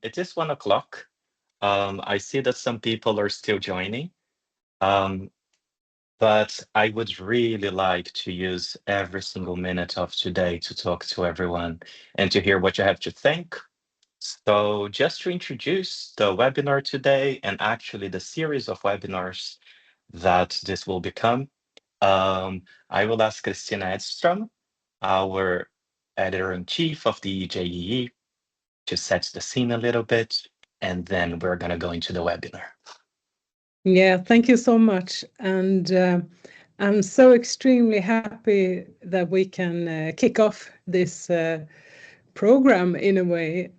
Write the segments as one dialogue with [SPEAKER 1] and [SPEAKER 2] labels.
[SPEAKER 1] It is 1 o'clock. I see that some people are still joining, um, but I would really like to use every single minute of today to talk to everyone and to hear what you have to think. So, just to introduce the webinar today and actually the series of webinars that this will become, I will ask Christina Edstrom, our editor-in-chief of the EJEE, to set the scene a little bit, and then we're going to go into the webinar.
[SPEAKER 2] Yeah, thank you so much. And I'm so extremely happy that we can kick off this program in a way,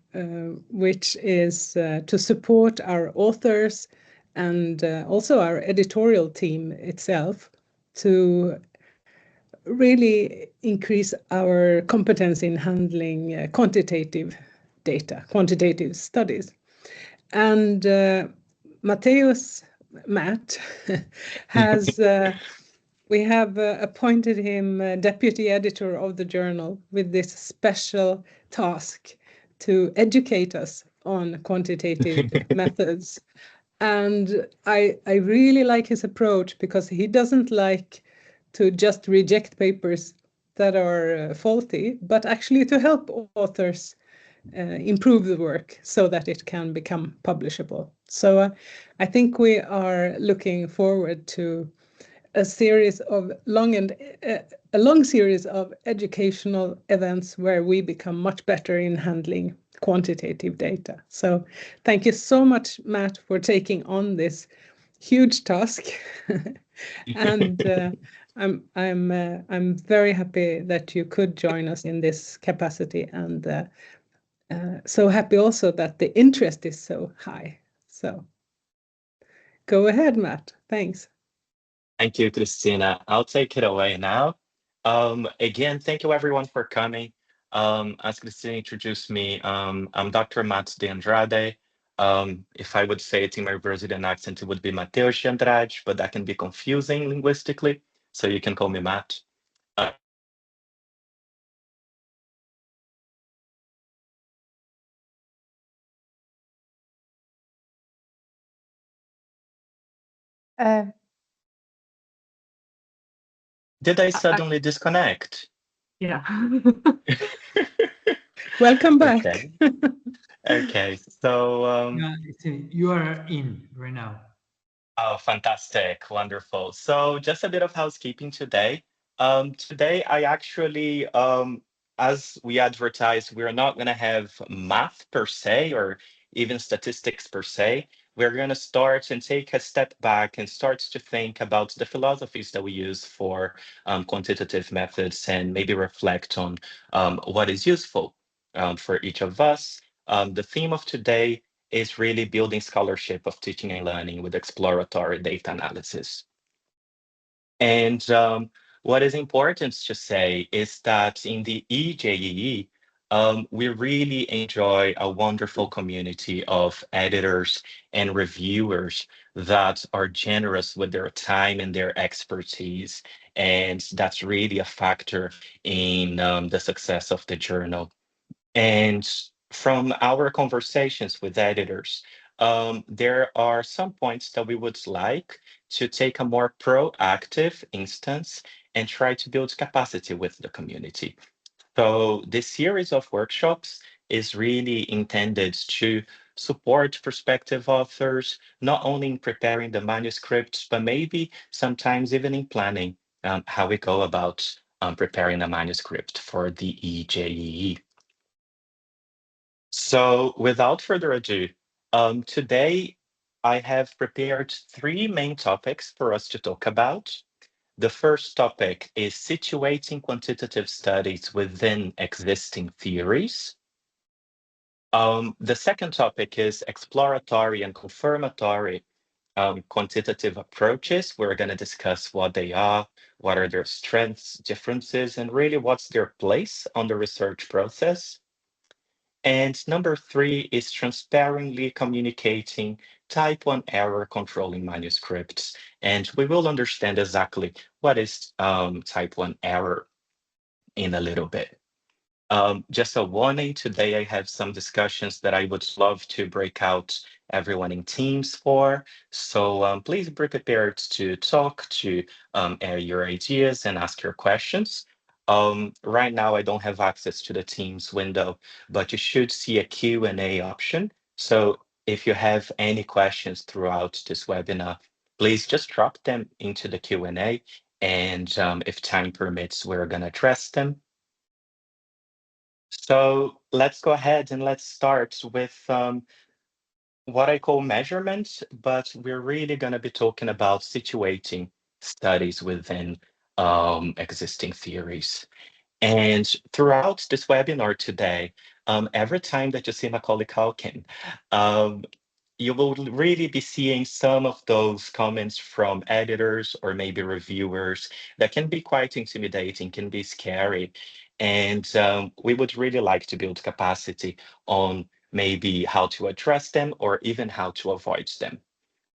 [SPEAKER 2] which is to support our authors and also our editorial team itself to really increase our competence in handling quantitative data, quantitative studies. And Matheus, Matt, has we have appointed him deputy editor of the journal with this special task to educate us on quantitative methods. And I really like his approach because he doesn't like to just reject papers that are faulty, but actually to help authors improve the work so that it can become publishable. So I think we are looking forward to a series of a long series of educational events where we become much better in handling quantitative data. So thank you so much, Matt, for taking on this huge task. And I'm very happy that you could join us in this capacity, and so happy also that the interest is so high. So go ahead, Matt. Thanks.
[SPEAKER 1] Thank you, Christina. I'll take it away now. Again, thank you everyone for coming. As Christina introduced me, I'm Dr. Matheus de Andrade. If I would say it in my Brazilian accent, it would be Matheus de Andrade, but that can be confusing linguistically, so you can call me Matt. Did I suddenly disconnect?
[SPEAKER 3] Yeah.
[SPEAKER 2] Welcome back.
[SPEAKER 1] Okay. Okay. So
[SPEAKER 3] Yeah, you are in right now.
[SPEAKER 1] oh, fantastic. Wonderful. So just a bit of housekeeping today. Today I actually, as we advertised, we're not going to have math per se or even statistics per se. We're going to start and take a step back and start to think about the philosophies that we use for quantitative methods and maybe reflect on what is useful for each of us. The theme of today is really building scholarship of teaching and learning with exploratory data analysis. And what is important to say is that in the EJEE, we really enjoy a wonderful community of editors and reviewers that are generous with their time and their expertise. And that's really a factor in the success of the journal. And from our conversations with editors, there are some points that we would like to take a more proactive instance and try to build capacity with the community. So this series of workshops is really intended to support prospective authors, not only in preparing the manuscripts, but maybe sometimes even in planning how we go about preparing a manuscript for the EJEE. So without further ado, today I have prepared three main topics for us to talk about. The first topic is situating quantitative studies within existing theories. The second topic is exploratory and confirmatory quantitative approaches. We're going to discuss what they are, what are their strengths, differences, and really what's their place on the research process. And number three is transparently communicating type 1 error controlling manuscripts. And we will understand exactly what is type 1 error in a little bit. Just a warning, today I have some discussions that I would love to break out everyone in teams for. So please be prepared to talk, to air your ideas and ask your questions. Right now, I don't have access to the Teams window, but you should see a Q&A option. So if you have any questions throughout this webinar, please just drop them into the Q&A. And if time permits, we're going to address them. So let's go ahead and let's start with what I call measurements, but we're really going to be talking about situating studies within existing theories. And throughout this webinar today, every time that you see Macaulay Culkin, um, you will really be seeing some of those comments from editors or maybe reviewers that can be quite intimidating, can be scary. And we would really like to build capacity on maybe how to address them or even how to avoid them.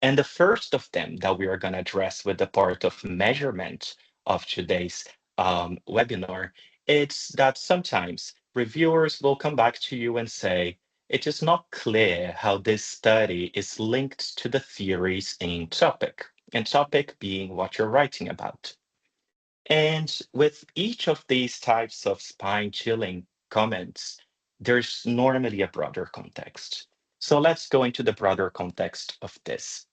[SPEAKER 1] And the first of them that we are going to address with the part of measurement of today's webinar, it's that sometimes reviewers will come back to you and say, it is not clear how this study is linked to the theories in topic, and topic being what you're writing about. And with each of these types of spine-chilling comments, there's normally a broader context. So let's go into the broader context of this.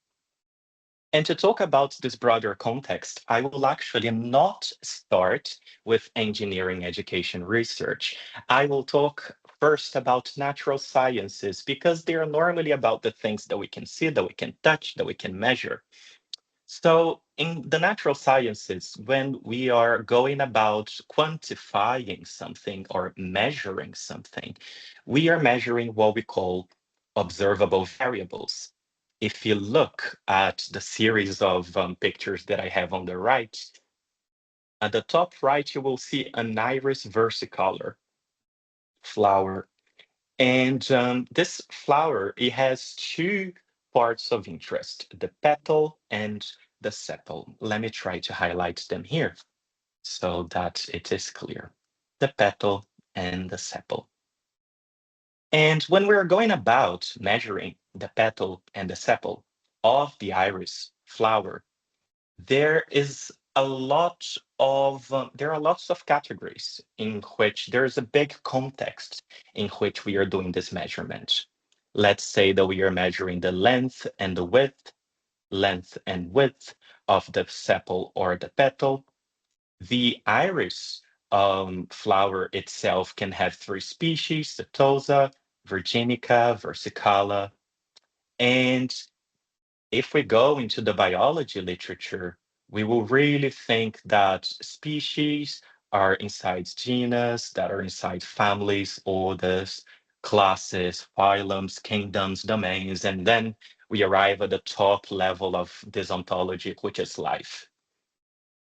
[SPEAKER 1] And to talk about this broader context, I will actually not start with engineering education research. I will talk first about natural sciences because they are normally about the things that we can see, that we can touch, that we can measure. So in the natural sciences, when we are going about quantifying something or measuring something, we are measuring what we call observable variables. If you look at the series of pictures that I have on the right, at the top right, you will see an iris versicolor flower. And this flower, it has two parts of interest, the petal and the sepal. Let me try to highlight them here so that it is clear. The petal and the sepal. And when we're going about measuring the petal and the sepal of the iris flower, there is a lot of there are lots of categories in which there is a big context in which we are doing this measurement. Let's say that we are measuring the length and the length and width of the sepal or the petal. The iris flower itself can have three species: setosa, virginica, versicolor. And if we go into the biology literature, we will really think that species are inside genus, that are inside families, orders, classes, phylums, kingdoms, domains, and then we arrive at the top level of this ontology, which is life.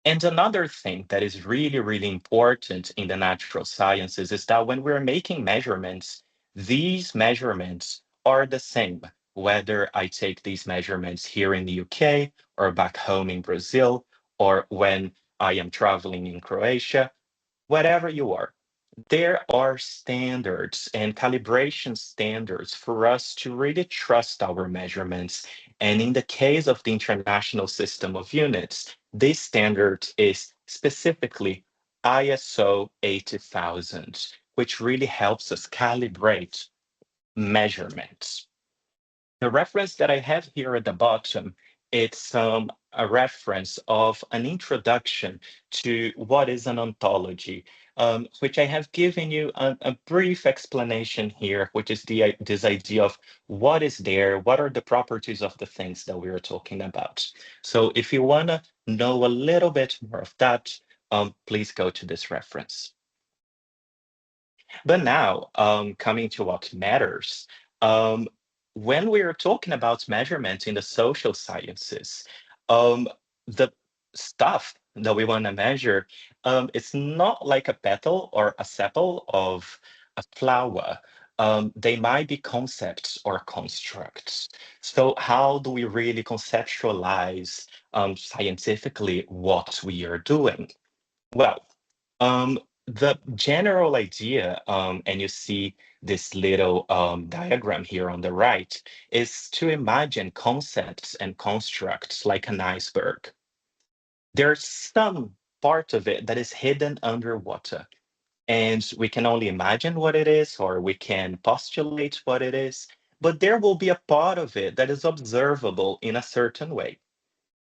[SPEAKER 1] And another thing that is really, really important in the natural sciences is that when we're making measurements, these measurements are the same, whether I take these measurements here in the UK or back home in Brazil, or when I am traveling in Croatia, wherever you are. There are standards and calibration standards for us to really trust our measurements. And in the case of the International System of Units, this standard is specifically ISO 80,000, which really helps us calibrate measurements. The reference that I have here at the bottom, it's a reference of an introduction to what is an ontology, which I have given you a brief explanation here, which is this idea of what is there, what are the properties of the things that we are talking about. So if you want to know a little bit more of that, please go to this reference. But now, coming to what matters, um, when we are talking about measurement in the social sciences, the stuff that we want to measure, it's not like a petal or a sepal of a flower. They might be concepts or constructs. So how do we really conceptualize scientifically what we are doing? Well, the general idea, and you see this little diagram here on the right, is to imagine concepts and constructs like an iceberg. There's some part of it that is hidden underwater, and we can only imagine what it is, or we can postulate what it is, but there will be a part of it that is observable in a certain way.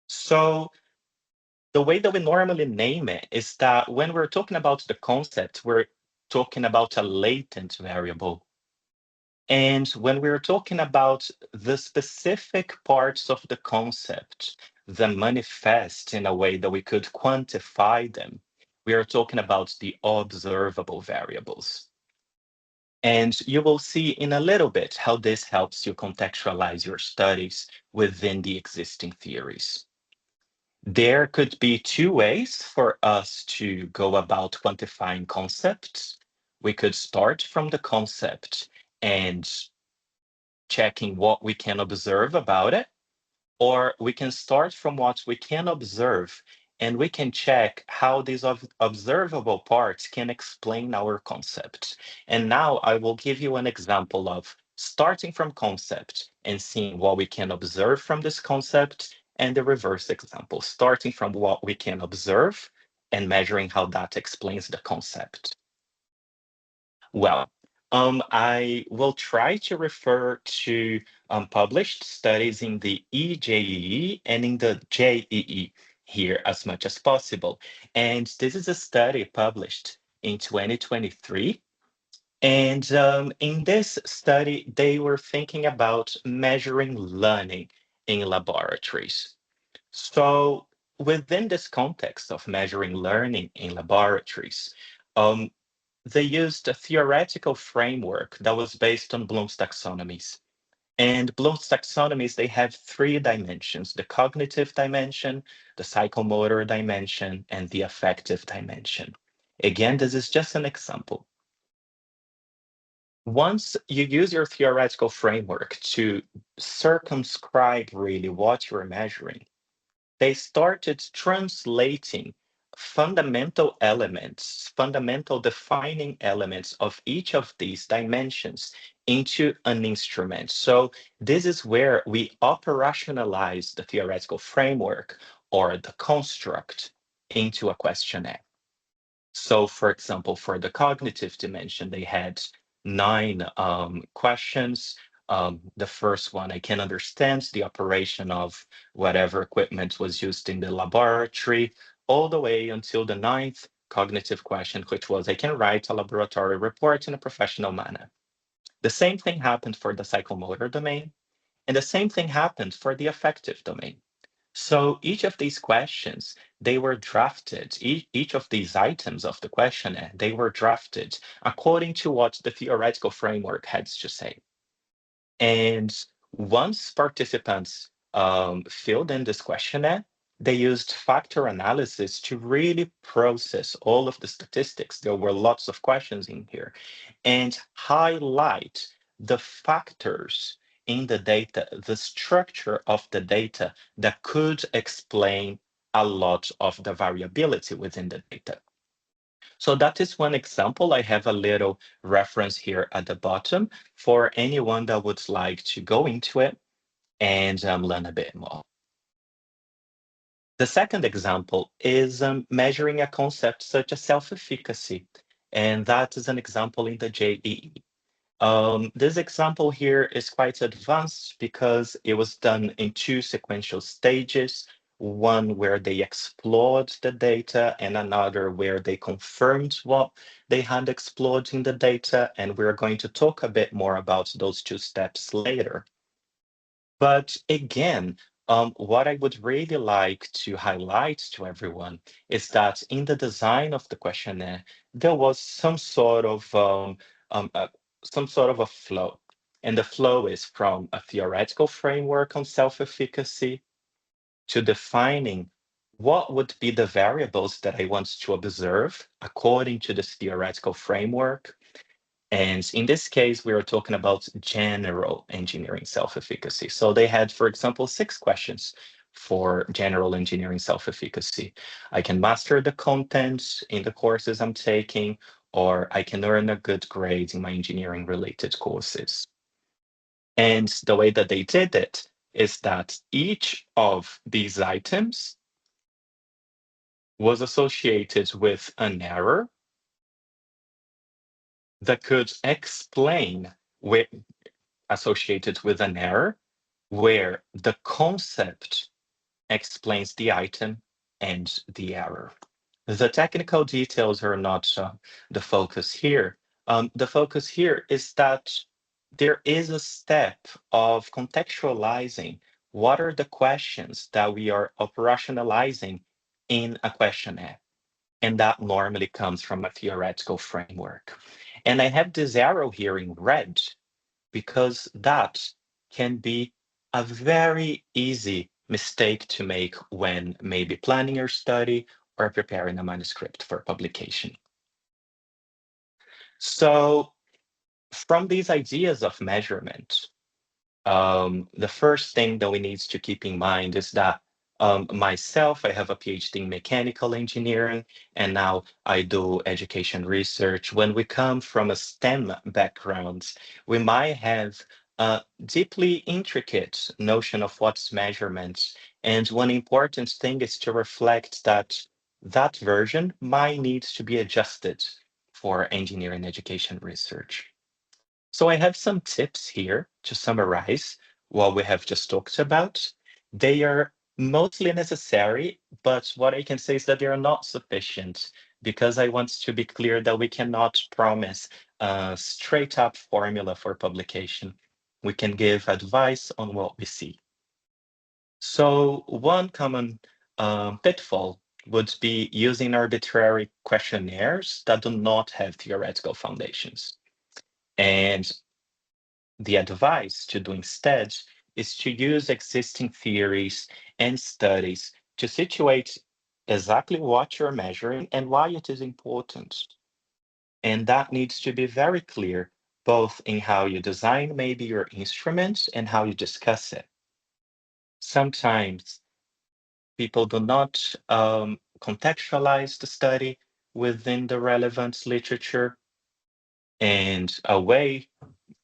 [SPEAKER 1] So the way that we normally name it is that when we're talking about the concept, we're talking about a latent variable. And when we're talking about the specific parts of the concept that manifest in a way that we could quantify them, we are talking about the observable variables. And you will see in a little bit how this helps you contextualize your studies within the existing theories. There could be two ways for us to go about quantifying concepts. We could start from the concept and checking what we can observe about it, or we can start from what we can observe and we can check how these observable parts can explain our concept. And now I will give you an example of starting from concept and seeing what we can observe from this concept, and the reverse example, starting from what we can observe and measuring how that explains the concept. Well, I will try to refer to published studies in the EJEE and in the JEE here as much as possible. And this is a study published in 2023. And in this study, they were thinking about measuring learning in laboratories. So within this context of measuring learning in laboratories, um, they used a theoretical framework that was based on Bloom's taxonomies. And Bloom's taxonomies, they have three dimensions: the cognitive dimension, the psychomotor dimension, and the affective dimension. Again, this is just an example. Once you use your theoretical framework to circumscribe really what you're measuring, they started translating fundamental elements, fundamental defining elements of each of these dimensions into an instrument. So this is where we operationalize the theoretical framework or the construct into a questionnaire. So for example, for the cognitive dimension, they had 9 questions. The first one, I can understand the operation of whatever equipment was used in the laboratory, all the way until the 9th cognitive question, which was, I can write a laboratory report in a professional manner. The same thing happened for the psychomotor domain, and the same thing happened for the affective domain. So each of these questions, they were drafted, each of these items of the questionnaire, they were drafted according to what the theoretical framework had to say. And once participants filled in this questionnaire, they used factor analysis to really process all of the statistics. There were lots of questions in here, and highlight the factors in the data, the structure of the data that could explain a lot of the variability within the data. So that is one example. I have a little reference here at the bottom for anyone that would like to go into it and learn a bit more. The second example is measuring a concept such as self-efficacy, and that is an example in the JEE. This example here is quite advanced because it was done in 2 sequential stages, one where they explored the data and another where they confirmed what they had explored in the data. And we're going to talk a bit more about those 2 steps later. But again, what I would really like to highlight to everyone is that in the design of the questionnaire, there was some sort of a flow. And the flow is from a theoretical framework on self-efficacy to defining what would be the variables that I want to observe according to this theoretical framework. And in this case, we are talking about general engineering self-efficacy. So they had, for example, 6 questions. for general engineering self-efficacy. I can master the content in the courses I'm taking, or I can earn a good grade in my engineering related courses. And the way that they did it is that each of these items was associated with an error that could explain with associated with an error where the concept explains the item and the error. The technical details are not the focus here. The focus here is that there is a step of contextualizing what are the questions that we are operationalizing in a questionnaire. And that normally comes from a theoretical framework. And I have this arrow here in red because that can be a very easy mistake to make when maybe planning your study or preparing a manuscript for publication. So from these ideas of measurement, the first thing that we need to keep in mind is that myself, I have a PhD in mechanical engineering, and now I do education research. When we come from a STEM background, we might have a deeply intricate notion of what's measurements. And one important thing is to reflect that that version might need to be adjusted for engineering education research. So I have some tips here to summarize what we have just talked about. They are mostly necessary, but what I can say is that they are not sufficient because I want to be clear that we cannot promise a straight up formula for publication. We can give advice on what we see. So one common pitfall would be using arbitrary questionnaires that do not have theoretical foundations. And the advice to do instead is to use existing theories and studies to situate exactly what you're measuring and why it is important. And that needs to be very clear, both in how you design maybe your instruments and how you discuss it. Sometimes people do not contextualize the study within the relevant literature, and a way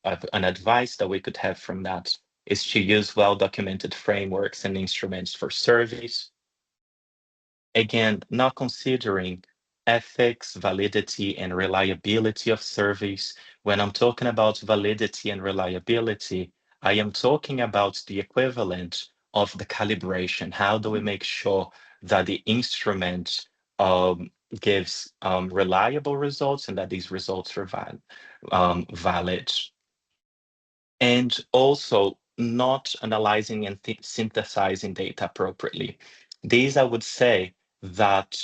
[SPEAKER 1] an advice that we could have from that is to use well-documented frameworks and instruments for surveys. Again, not considering ethics, validity, and reliability of surveys. When I'm talking about validity and reliability, I am talking about the equivalent of the calibration. How do we make sure that the instrument gives reliable results and that these results are valid? And also not analyzing and synthesizing data appropriately. These, I would say, that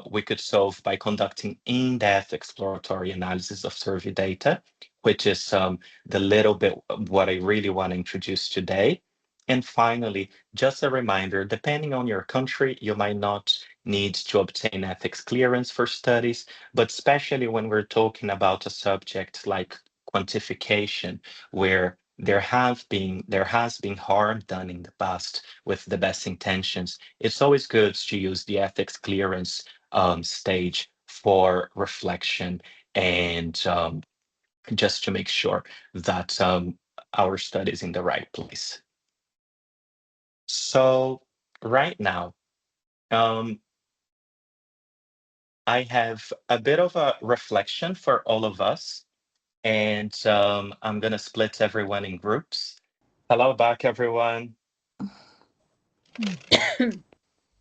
[SPEAKER 1] we could solve by conducting in-depth exploratory analysis of survey data, which is the little bit what I really want to introduce today. And finally, just a reminder, depending on your country, you might not need to obtain ethics clearance for studies, but especially when we're talking about a subject like quantification, where there has been harm done in the past with the best intentions. It's always good to use the ethics clearance stage for reflection and just to make sure that our study is in the right place. So right now, I have a bit of a reflection for all of us, and I'm going to split everyone in groups. Hello back, everyone.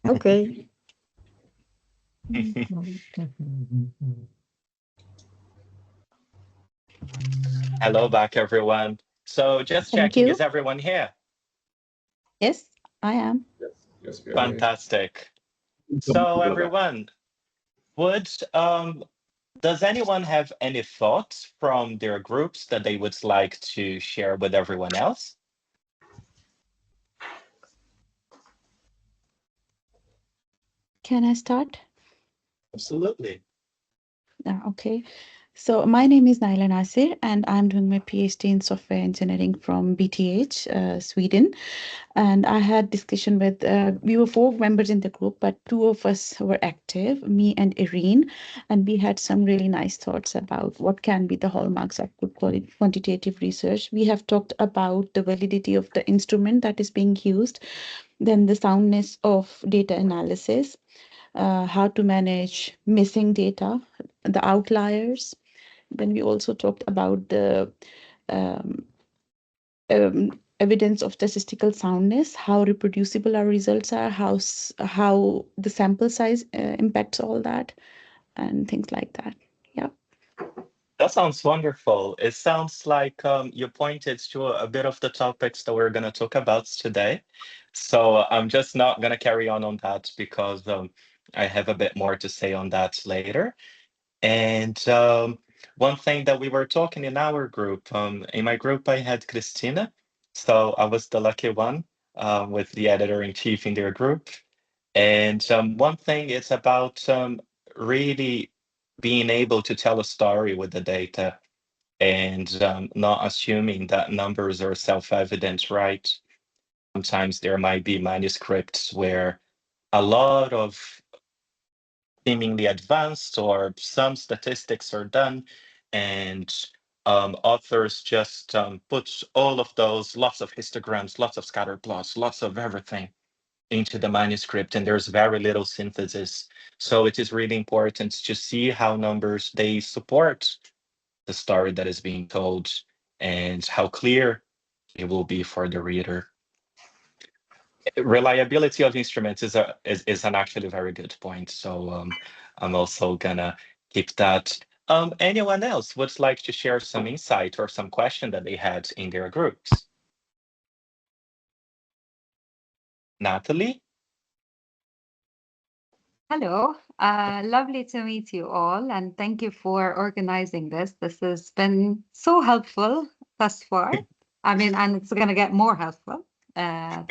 [SPEAKER 4] Okay.
[SPEAKER 1] Hello back, everyone. So just
[SPEAKER 4] Thank
[SPEAKER 1] checking,
[SPEAKER 4] you.
[SPEAKER 1] is everyone here?
[SPEAKER 4] Yes, I am.
[SPEAKER 5] Yes, we are here.
[SPEAKER 1] Fantastic. So everyone, would does anyone have any thoughts from their groups that they would like to share with everyone else?
[SPEAKER 4] Can I start?
[SPEAKER 1] Absolutely.
[SPEAKER 4] Okay. So my name is Naila Nasir, and I'm doing my PhD in software engineering from BTH, Sweden. And I had discussion with, we were 4 members in the group, but 2 of us were active, me and Irene, and we had some really nice thoughts about what can be the hallmarks of good quantitative research. We have talked about the validity of the instrument that is being used, then the soundness of data analysis, how to manage missing data, the outliers. Then we also talked about the um, evidence of statistical soundness, how reproducible our results are, how the sample size impacts all that, and things like that. Yeah.
[SPEAKER 1] That sounds wonderful. It sounds like you pointed to a bit of the topics that we're going to talk about today. So I'm just not going to carry on that because I have a bit more to say on that later. And one thing that we were talking in our group, in my group, I had Christina. So I was the lucky one with the editor-in-chief in their group. And one thing is about really being able to tell a story with the data and not assuming that numbers are self-evident, right? Sometimes there might be manuscripts where a lot of seemingly advanced or some statistics are done and authors just put all of those, lots of histograms, lots of scatter plots, lots of everything into the manuscript, and there's very little synthesis. So it is really important to see how numbers, they support the story that is being told and how clear it will be for the reader. Reliability of instruments is an actually very good point. So I'm also gonna keep that. Anyone else would like to share some insight or some question that they had in their groups? Natalie?
[SPEAKER 5] Hello, lovely to meet you all, and thank you for organizing this. This has been so helpful thus far. I mean, and it's going to get more helpful. My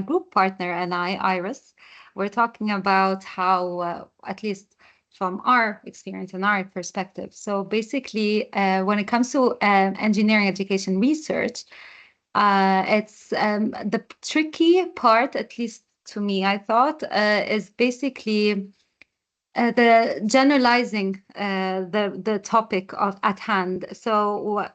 [SPEAKER 5] group partner and I, Iris, we're talking about how, at least from our experience and our perspective. So basically, when it comes to engineering education research, it's the tricky part, at least to me, I thought, is basically the generalizing the topic of at hand. So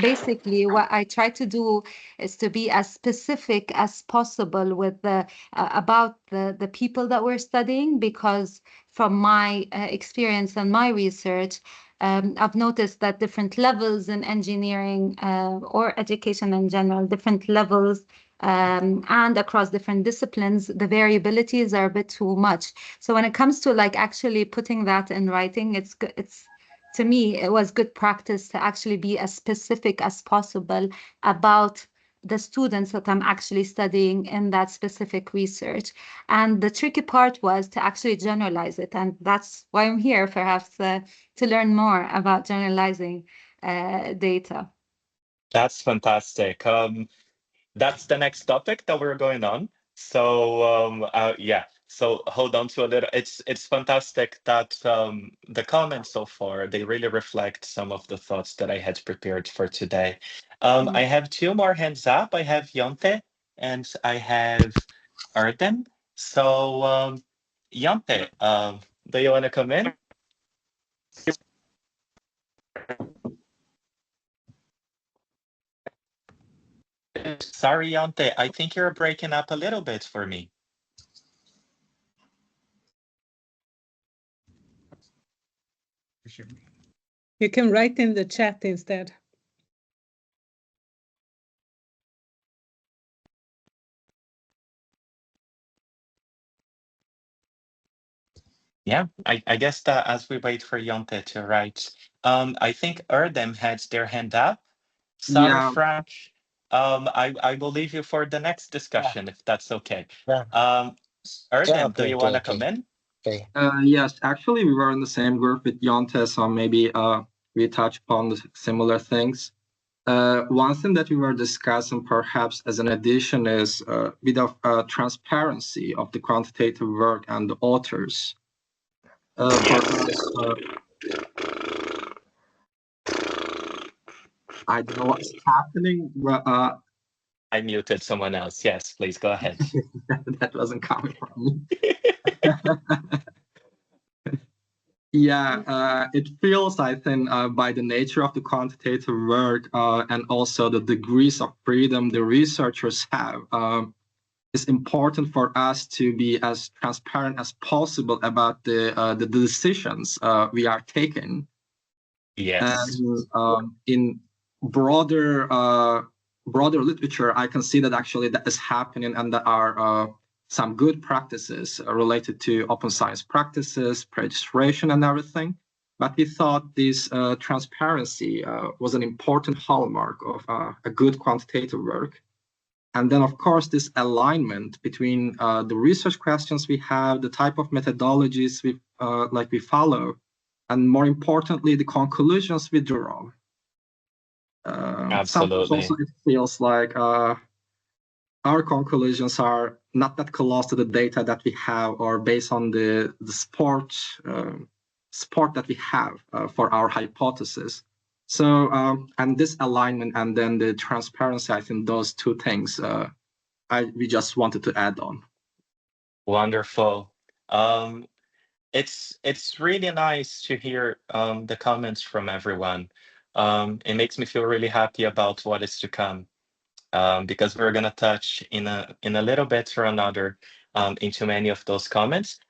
[SPEAKER 5] basically, what I try to do is to be as specific as possible with the about the people that we're studying, because from my experience and my research, I've noticed that different levels in engineering or education in general, different levels and across different disciplines, the variabilities are a bit too much. So when it comes to like actually putting that in writing, it's to me, it was good practice to actually be as specific as possible about the students that I'm actually studying in that specific research. And the tricky part was to actually generalize it. And that's why I'm here, perhaps, to learn more about generalizing data.
[SPEAKER 1] That's fantastic. That's the next topic that we're going on. So yeah, so hold on to a little. It's fantastic that the comments so far, they really reflect some of the thoughts that I had prepared for today. I have 2 more hands up. I have Yonte and I have Arden. So Yonte, do you want to come in? Sorry, Yonte, I think you're breaking up a little bit for me.
[SPEAKER 2] You can write in the chat instead.
[SPEAKER 1] Yeah, I guess that as we wait for Yonte to write, I think Erdem had their hand up. Sarah
[SPEAKER 6] Yeah,
[SPEAKER 1] Frank, I will leave you for the next discussion if that's okay.
[SPEAKER 6] yeah,
[SPEAKER 1] Erdem, do
[SPEAKER 6] okay,
[SPEAKER 1] you
[SPEAKER 6] okay,
[SPEAKER 1] want to
[SPEAKER 6] okay.
[SPEAKER 1] come in?
[SPEAKER 6] Okay. Yes, actually, we were in the same group with Yonte, so maybe we touch upon the similar things. One thing that we were discussing, perhaps as an addition, is a bit of transparency of the quantitative work and the authors. For us, I don't know what's happening, but
[SPEAKER 1] I muted someone else. Yes, please go ahead.
[SPEAKER 6] that wasn't coming from me. Yeah, it feels, I think, by the nature of the quantitative work and also the degrees of freedom the researchers have, it's important for us to be as transparent as possible about the decisions we are taking.
[SPEAKER 1] Yes.
[SPEAKER 6] And in broader literature, I can see that actually that is happening, and there are some good practices related to open science practices, registration, and everything. But we thought this transparency was an important hallmark of a good quantitative work. And then, of course, this alignment between the research questions we have, the type of methodologies we follow, and more importantly, the conclusions we draw. Sometimes also it feels like our conclusions are not that close to the data that we have, or based on the support that we have for our hypothesis. So, and this alignment and then the transparency, I think those two things we just wanted to add on.
[SPEAKER 1] Wonderful. It's really nice to hear the comments from everyone. It makes me feel really happy about what is to come, because we're gonna touch in a little bit or another into many of those comments.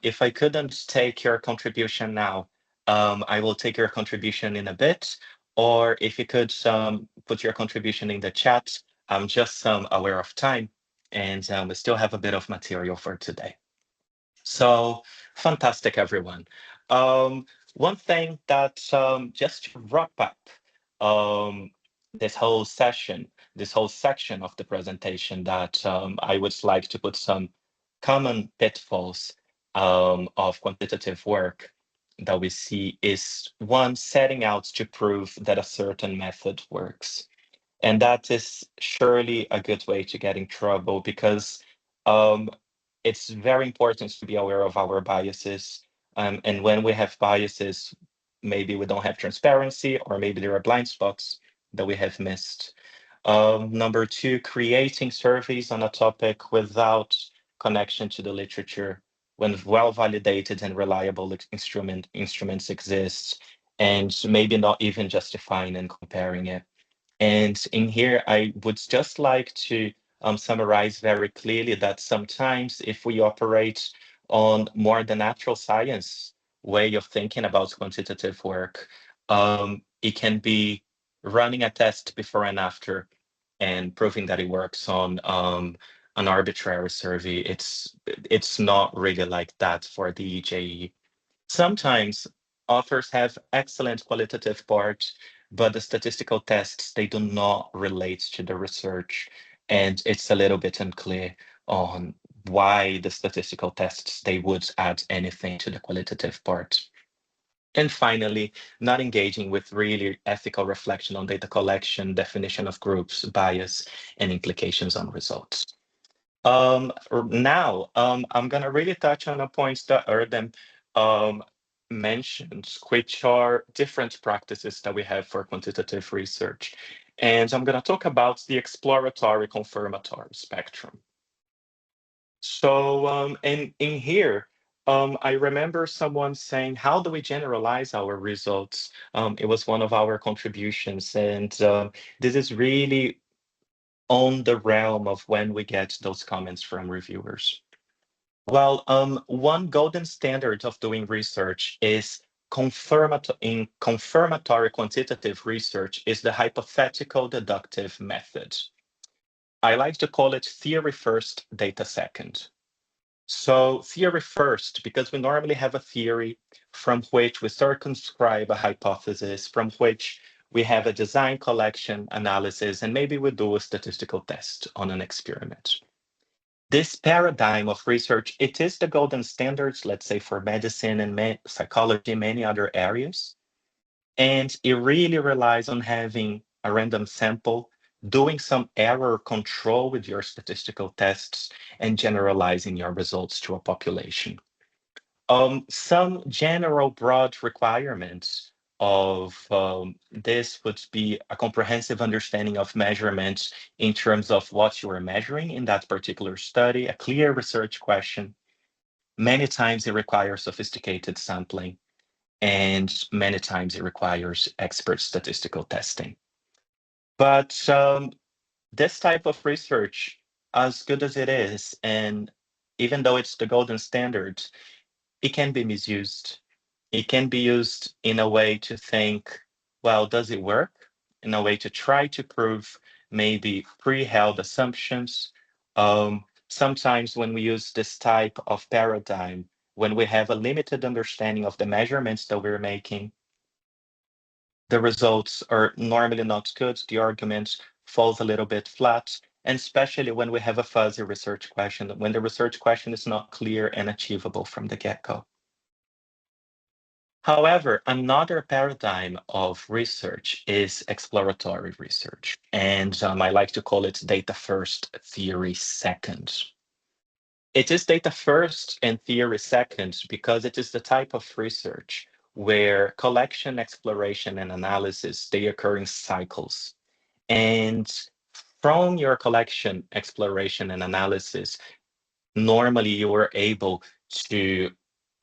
[SPEAKER 1] If I couldn't take your contribution now, I will take your contribution in a bit, or if you could put your contribution in the chat. I'm just aware of time, and we still have a bit of material for today. So fantastic, everyone. One thing that just to wrap up this whole session, this whole section of the presentation, that I would like to put some common pitfalls of quantitative work that we see is one, setting out to prove that a certain method works. And that is surely a good way to get in trouble, because it's very important to be aware of our biases. And when we have biases, maybe we don't have transparency, or maybe there are blind spots that we have missed. Number two, creating surveys on a topic without connection to the literature, when well-validated and reliable instruments exist, and maybe not even justifying and comparing it. And in here, I would just like to summarize very clearly that sometimes if we operate on more the natural science way of thinking about quantitative work, it can be running a test before and after and proving that it works on an arbitrary survey. It's not really like that for the EJE. Sometimes authors have excellent qualitative part, but the statistical tests, they do not relate to the research. And it's a little bit unclear on why the statistical tests, they would add anything to the qualitative part. And finally, not engaging with really ethical reflection on data collection, definition of groups, bias, and implications on results. Now, I'm gonna really touch on the points that Erdem mentioned, which are different practices that we have for quantitative research. And I'm gonna talk about the exploratory confirmatory spectrum. So in here, I remember someone saying, how do we generalize our results? It was one of our contributions, and this is really on the realm of when we get those comments from reviewers. Well, one golden standard of doing research is in confirmatory quantitative research is the hypothetical deductive method. I like to call it theory first, data second. So theory first, because we normally have a theory from which we circumscribe a hypothesis, from which we have a design, collection, analysis, and maybe we do a statistical test on an experiment. This paradigm of research, it is the golden standards, let's say for medicine and psychology, many other areas. And it really relies on having a random sample, doing some error control with your statistical tests, and generalizing your results to a population. Some general broad requirements of this would be a comprehensive understanding of measurements in terms of what you are measuring in that particular study, a clear research question. Many times it requires sophisticated sampling, and many times it requires expert statistical testing. But this type of research, as good as it is, and even though it's the golden standard, it can be misused. It can be used in a way to think, well, does it work? In a way to try to prove maybe pre-held assumptions. Sometimes when we use this type of paradigm, when we have a limited understanding of the measurements that we're making, the results are normally not good. The argument falls a little bit flat, and especially when we have a fuzzy research question, when the research question is not clear and achievable from the get-go. However, another paradigm of research is exploratory research, and I like to call it data first, theory second. It is data first and theory second because it is the type of research where collection, exploration, and analysis, they occur in cycles. And from your collection, exploration, and analysis, normally you are able to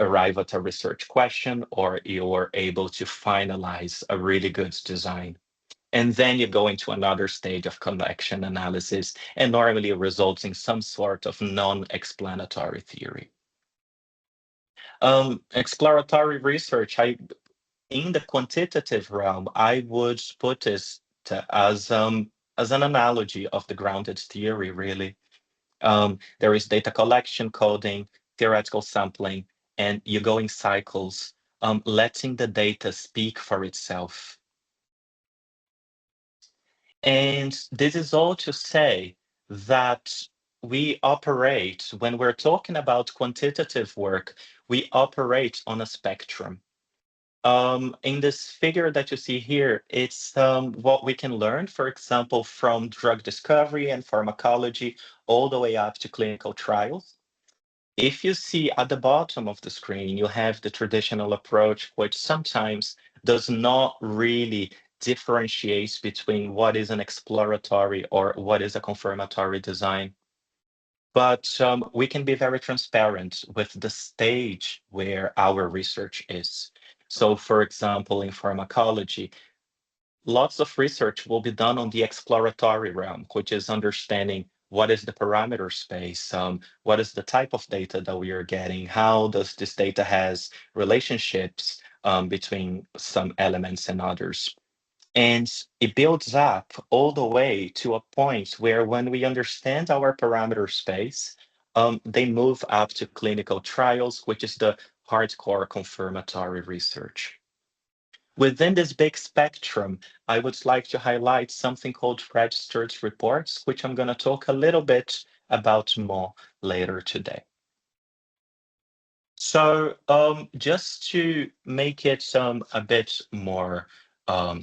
[SPEAKER 1] arrive at a research question, or you're able to finalize a really good design. And then you go into another stage of collection analysis, and normally it results in some sort of non-explanatory theory. Exploratory research, in the quantitative realm, I would put this as an analogy of the grounded theory, really. There is data collection, coding, theoretical sampling, and you go in cycles, letting the data speak for itself. And this is all to say that we operate, when we're talking about quantitative work, we operate on a spectrum. In this figure that you see here, it's what we can learn, for example, from drug discovery and pharmacology, all the way up to clinical trials. If you see at the bottom of the screen, you have the traditional approach, which sometimes does not really differentiate between what is an exploratory or what is a confirmatory design. But we can be very transparent with the stage where our research is. So, for example, in pharmacology, lots of research will be done on the exploratory realm, which is understanding what is the parameter space, what is the type of data that we are getting, how does this data has relationships between some elements and others. And it builds up all the way to a point where when we understand our parameter space, they move up to clinical trials, which is the hardcore confirmatory research. Within this big spectrum, I would like to highlight something called registered reports, which I'm going to talk a little bit about more later today. So just to make it a bit more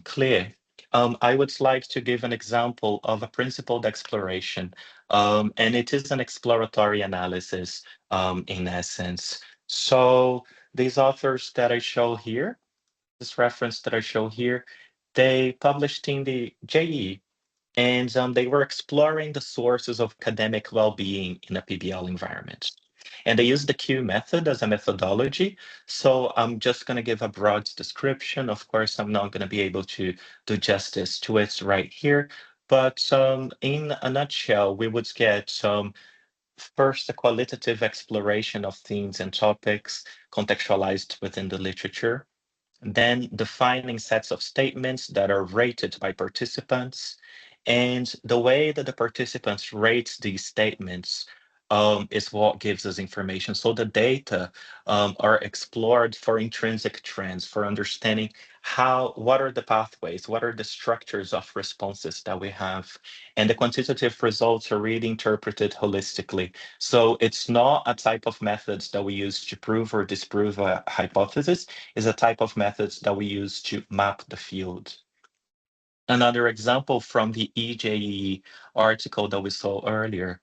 [SPEAKER 1] clear, I would like to give an example of a principled exploration, and it is an exploratory analysis in essence. So these authors that I show here, this reference that I show here, they published in the JEE, and they were exploring the sources of academic well-being in a PBL environment. And they used the Q method as a methodology. So I'm just going to give a broad description. Of course, I'm not going to be able to do justice to it right here. But in a nutshell, we would get first a qualitative exploration of themes and topics contextualized within the literature. Then defining sets of statements that are rated by participants. And the way that the participants rate these statements is what gives us information. So the data are explored for intrinsic trends, for understanding what are the pathways, what are the structures of responses that we have. And the quantitative results are really interpreted holistically. So it's not a type of methods that we use to prove or disprove a hypothesis, it's a type of methods that we use to map the field. Another example from the EJE article that we saw earlier,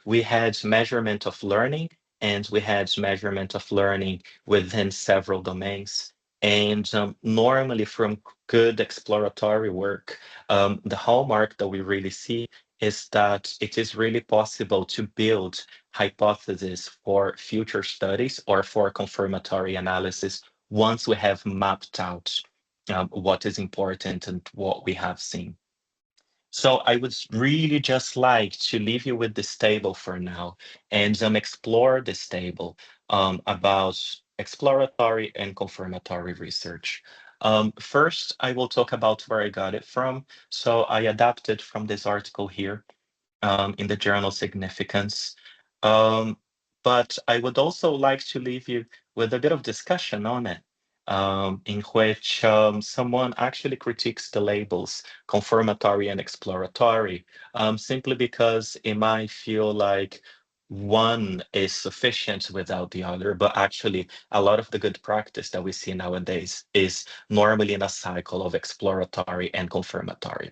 [SPEAKER 1] we had measurement of learning and we had measurement of learning within several domains. And normally from good exploratory work, the hallmark that we really see is that it is really possible to build hypotheses for future studies or for confirmatory analysis once we have mapped out what is important and what we have seen. So I would really just like to leave you with this table for now and explore this table about exploratory and confirmatory research. First, I will talk about where I got it from. So I adapted from this article here in the journal Significance. Um, but I would also like to leave you with a bit of discussion on it, in which someone actually critiques the labels confirmatory and exploratory, simply because it might feel like one is sufficient without the other, but actually a lot of the good practice that we see nowadays is normally in a cycle of exploratory and confirmatory.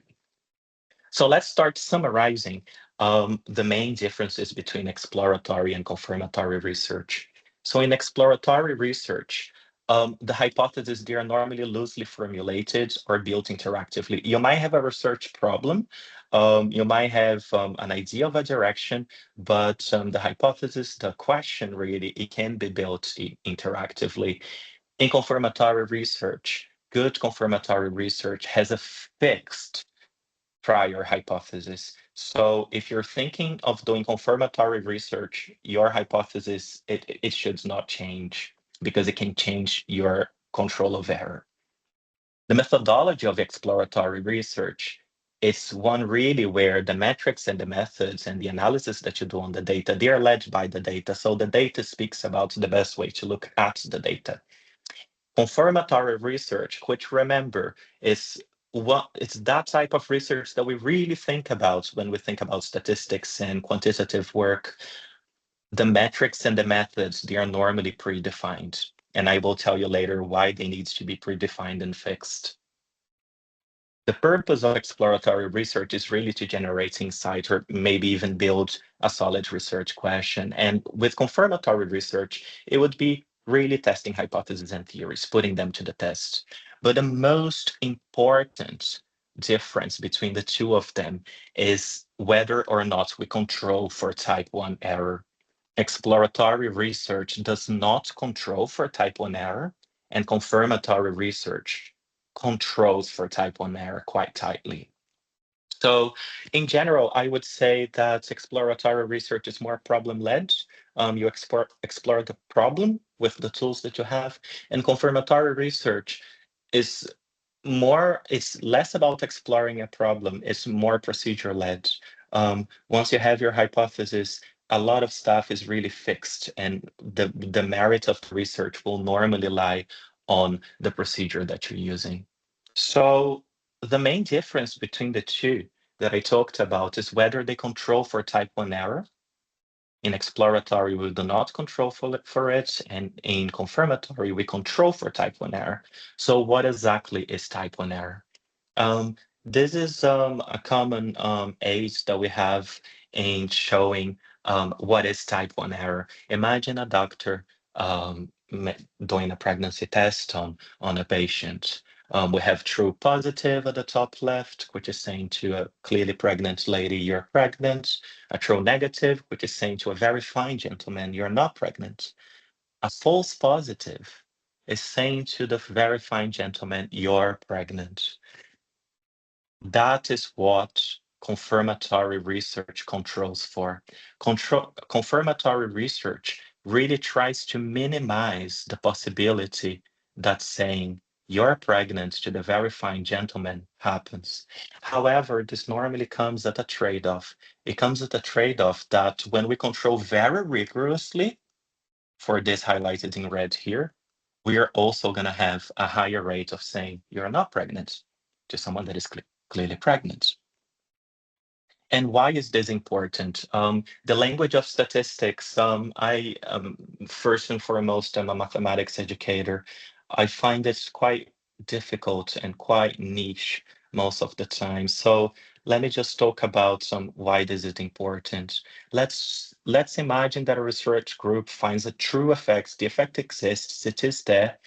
[SPEAKER 1] So let's start summarizing the main differences between exploratory and confirmatory research. So in exploratory research, the hypotheses, they are normally loosely formulated or built interactively. You might have a research problem, you might have an idea of a direction, but the hypothesis, the question really, it can be built interactively. In confirmatory research, good confirmatory research has a fixed prior hypothesis. So if you're thinking of doing confirmatory research, your hypothesis, it should not change because it can change your control of error. The methodology of exploratory research is one really where the metrics and the methods and the analysis that you do on the data, they are led by the data. So the data speaks about the best way to look at the data. Confirmatory research, which remember is it's that type of research that we really think about when we think about statistics and quantitative work. The metrics and the methods, they are normally predefined. And I will tell you later why they need to be predefined and fixed. The purpose of exploratory research is really to generate insight or maybe even build a solid research question. And with confirmatory research, it would be really testing hypotheses and theories, putting them to the test. But the most important difference between the two of them is whether or not we control for type 1 error. Exploratory research does not control for type 1 error, and confirmatory research controls for type 1 error quite tightly. So in general, I would say that exploratory research is more problem-led. You explore the problem with the tools that you have, and confirmatory research is it's less about exploring a problem, it's more procedure-led. Once you have your hypothesis, a lot of stuff is really fixed, and the merit of the research will normally lie on the procedure that you're using. So the main difference between the two that I talked about is whether they control for type 1 error. In exploratory, we do not control for it, and in confirmatory, we control for type 1 error. So what exactly is type 1 error? This is a common aid that we have in showing what is type 1 error. Imagine a doctor doing a pregnancy test on a patient. We have true positive at the top left, which is saying to a clearly pregnant lady, you're pregnant. A true negative, which is saying to a very fine gentleman, you're not pregnant. A false positive is saying to the very fine gentleman, you're pregnant. That is what confirmatory research controls for. Confirmatory research really tries to minimize the possibility that saying you're pregnant to the very fine gentleman happens. However, this normally comes at a trade-off. It comes at a trade-off that when we control very rigorously, for this highlighted in red here, we are also going to have a higher rate of saying you're not pregnant to someone that is clearly pregnant. And why is this important? The language of statistics, I first and foremost am a mathematics educator. I find this quite difficult and quite niche most of the time. So let me just talk about why this is important. Let's imagine that a research group finds a true effect. The effect exists, it is there,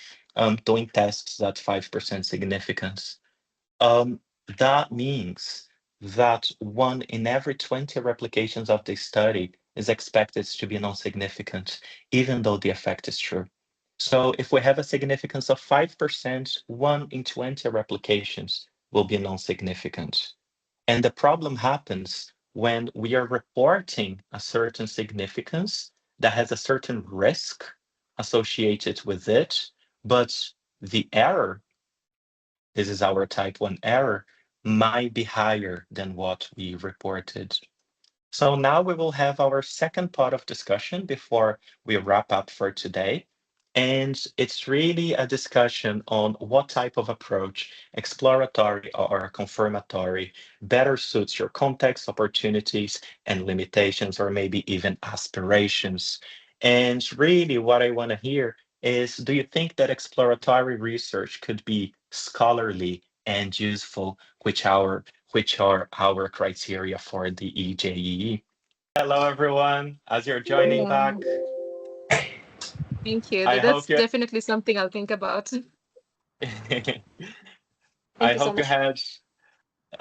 [SPEAKER 1] doing tests at 5% significance. Um, that means that 1 in every 20 replications of the study is expected to be non-significant, even though the effect is true. So if we have a significance of 5%, 1 in 20 replications will be non-significant. And the problem happens when we are reporting a certain significance that has a certain risk associated with it, but the error, this is our type 1 error, might be higher than what we reported. So now we will have our second part of discussion before we wrap up for today. And it's really a discussion on what type of approach, exploratory or confirmatory, better suits your context, opportunities, and limitations, or maybe even aspirations. And really what I want to hear is, do you think that exploratory research could be scholarly and useful, which are our criteria for the EJEE? Hello, everyone. As you're joining back,
[SPEAKER 7] Thank you.
[SPEAKER 1] I
[SPEAKER 7] That's
[SPEAKER 1] hope you.
[SPEAKER 7] definitely something I'll think about.
[SPEAKER 1] I
[SPEAKER 7] you so
[SPEAKER 1] hope you
[SPEAKER 7] much.
[SPEAKER 1] had.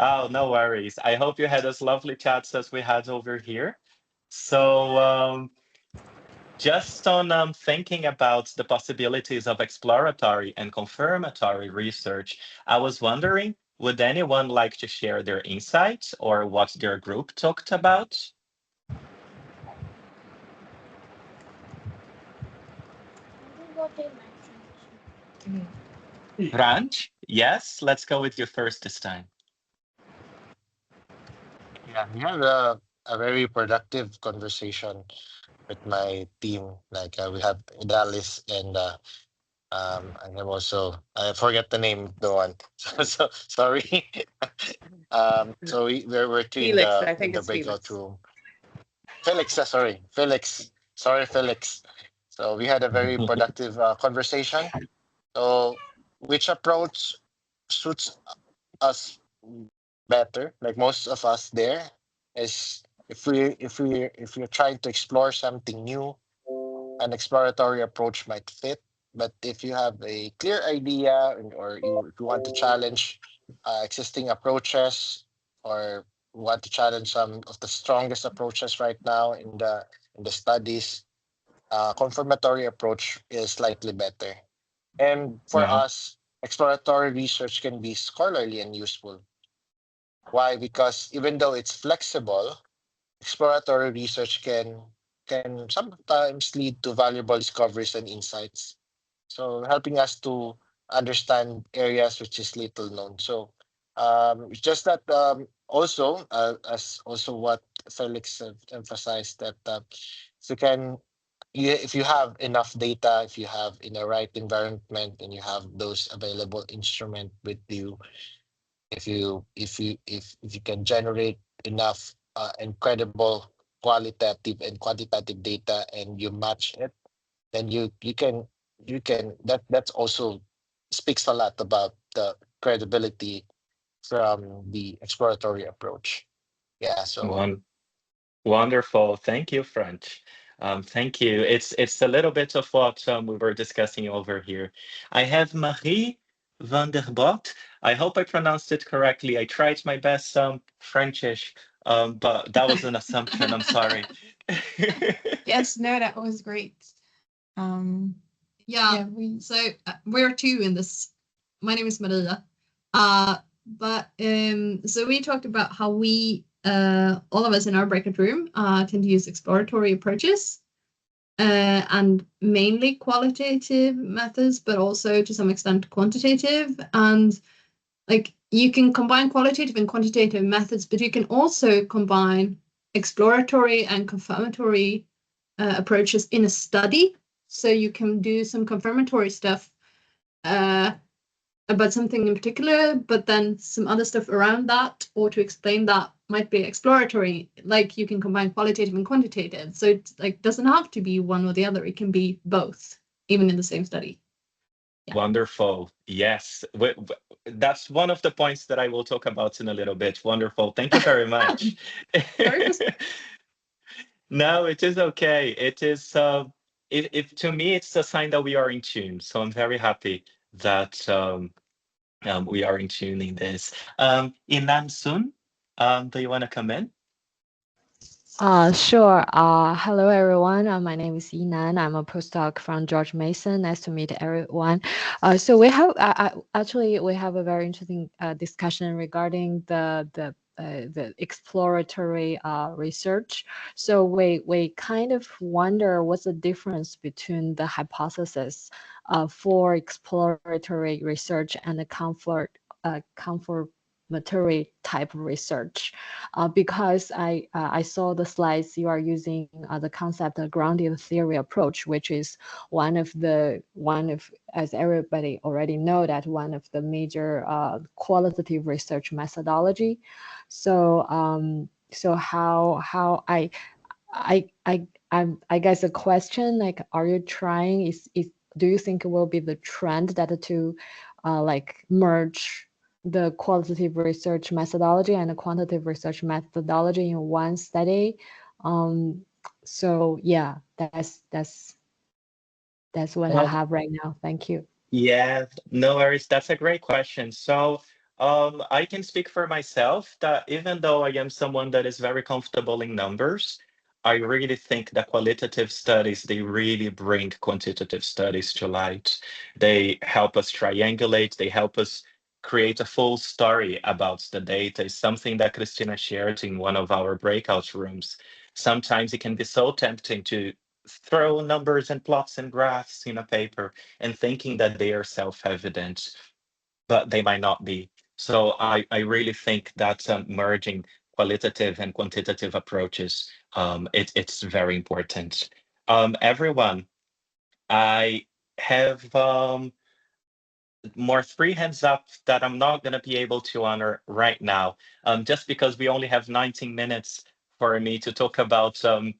[SPEAKER 1] Oh, no worries. I hope you had as lovely chats as we had over here. So, just on thinking about the possibilities of exploratory and confirmatory research, I was wondering, would anyone like to share their insights or what their group talked about? Ranj, yes, let's go with you first this time.
[SPEAKER 8] Yeah, we had a very productive conversation with my team. Like we have Dallas and I have also I forget the name of the one. So sorry. So we're two
[SPEAKER 7] Felix, I
[SPEAKER 8] in
[SPEAKER 7] think
[SPEAKER 8] the
[SPEAKER 7] it's
[SPEAKER 8] breakout
[SPEAKER 7] Felix.
[SPEAKER 8] room. Felix, sorry, Felix. Sorry, Felix. So we had a very productive conversation. So which approach suits us better? Like most of us there is if we're trying to explore something new, an exploratory approach might fit. But if you have a clear idea or if you want to challenge existing approaches or want to challenge some of the strongest approaches right now in the studies, confirmatory approach is slightly better. And for
[SPEAKER 1] Yeah.
[SPEAKER 8] us, exploratory research can be scholarly and useful. Why? Because even though it's flexible, exploratory research can sometimes lead to valuable discoveries and insights. So helping us to understand areas which is little known. So it's just that also as also what Felix emphasized that if you can if you have enough data, if you have in the right environment and you have those available instrument with you, if you can generate enough incredible qualitative and quantitative data and you match it, then you can that's also speaks a lot about the credibility from the exploratory approach. Yeah, so
[SPEAKER 1] Wonderful. Thank you, French. Thank you. It's a little bit of what we were discussing over here. I have Marie van der Bot. I hope I pronounced it correctly. I tried my best Frenchish, but that was an assumption. I'm sorry.
[SPEAKER 9] Yes, no, that was great. Yeah, so we're two in this. My name is Maria. So we talked about how we all of us in our breakout room tend to use exploratory approaches and mainly qualitative methods, but also to some extent quantitative. And like you can combine qualitative and quantitative methods, but you can also combine exploratory and confirmatory approaches in a study. So you can do some confirmatory stuff about something in particular, but then some other stuff around that, or to explain that might be exploratory. Like you can combine qualitative and quantitative. So it like doesn't have to be one or the other. It can be both, even in the same study.
[SPEAKER 1] Wonderful. Yes. That's one of the points that I will talk about in a little bit. Wonderful. Thank you very much.
[SPEAKER 9] Sorry for
[SPEAKER 1] No, it is okay. It is, if to me, it's a sign that we are in tune. So I'm very happy that we are in tune in this. Inan Sun, do you want to come in?
[SPEAKER 10] Sure. Hello, everyone. My name is Yinan. I'm a postdoc from George Mason. Nice to meet everyone. So we have actually we have a very interesting discussion regarding the exploratory research. So we kind of wonder what's the difference between the hypothesis for exploratory research and the confirmatory type of research, because I saw the slides you are using the concept of grounded theory approach, which is one of as everybody already know, that one of the major qualitative research methodology. So so how I guess the question, like, are you trying, is do you think it will be the trend that to like merge the qualitative research methodology and the quantitative research methodology in one study? So yeah, that's what I have right now. Thank you.
[SPEAKER 1] Yeah, no worries. That's a great question. So, I can speak for myself that even though I am someone that is very comfortable in numbers, I really think that qualitative studies, they really bring quantitative studies to light. They help us triangulate, they help us create a full story about the data. It's something that Christina shared in one of our breakout rooms. Sometimes it can be so tempting to throw numbers and plots and graphs in a paper and thinking that they are self-evident, but they might not be. So I really think that merging qualitative and quantitative approaches, it's very important. Everyone, I have more three hands up that I'm not going to be able to honor right now, just because we only have 19 minutes for me to talk about the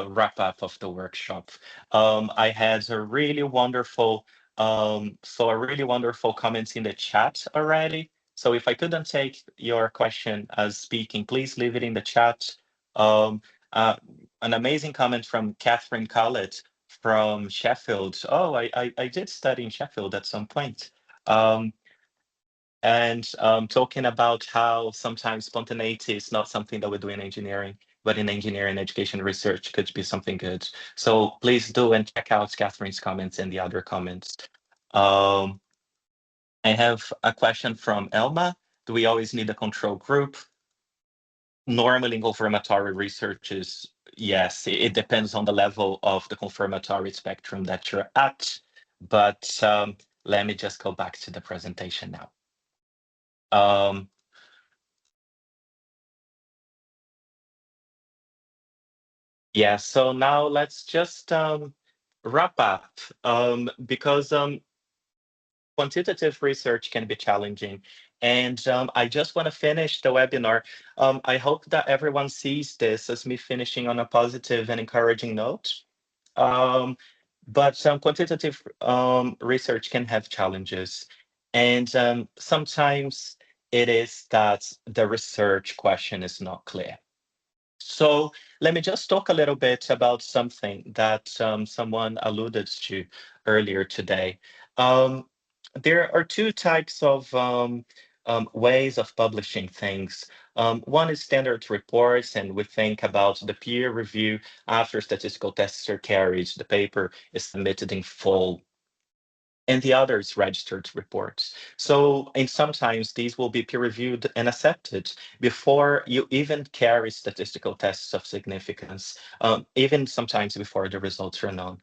[SPEAKER 1] wrap up of the workshop. I had a really wonderful, a really wonderful comments in the chat already. So if I couldn't take your question as speaking, please leave it in the chat. Um, uh, an amazing comment from Catherine Collett from Sheffield. Oh, I did study in Sheffield at some point. Um, and talking about how sometimes spontaneity is not something that we do in engineering, but in engineering education research could be something good. So please do and check out Catherine's comments and the other comments. Um, I have a question from Elma. Do we always need a control group? Normally, in confirmatory research is yes, it depends on the level of the confirmatory spectrum that you're at. But let me just go back to the presentation now. Yeah, so now let's just wrap up because quantitative research can be challenging. And I just want to finish the webinar. I hope that everyone sees this as me finishing on a positive and encouraging note. But some quantitative research can have challenges. And sometimes it is that the research question is not clear. So let me just talk a little bit about something that someone alluded to earlier today. Um, there are two types of ways of publishing things. One is standard reports, and we think about the peer review after statistical tests are carried, the paper is submitted in full, and the other is registered reports. So, and sometimes these will be peer reviewed and accepted before you even carry statistical tests of significance, even sometimes before the results are known.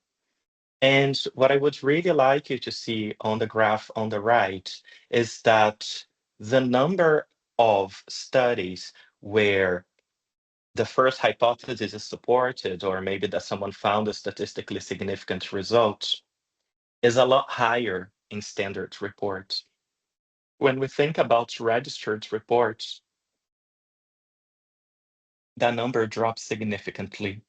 [SPEAKER 1] And what I would really like you to see on the graph on the right is that the number of studies where the first hypothesis is supported, or maybe that someone found a statistically significant result, is a lot higher in standard reports. When we think about registered reports, that number drops significantly.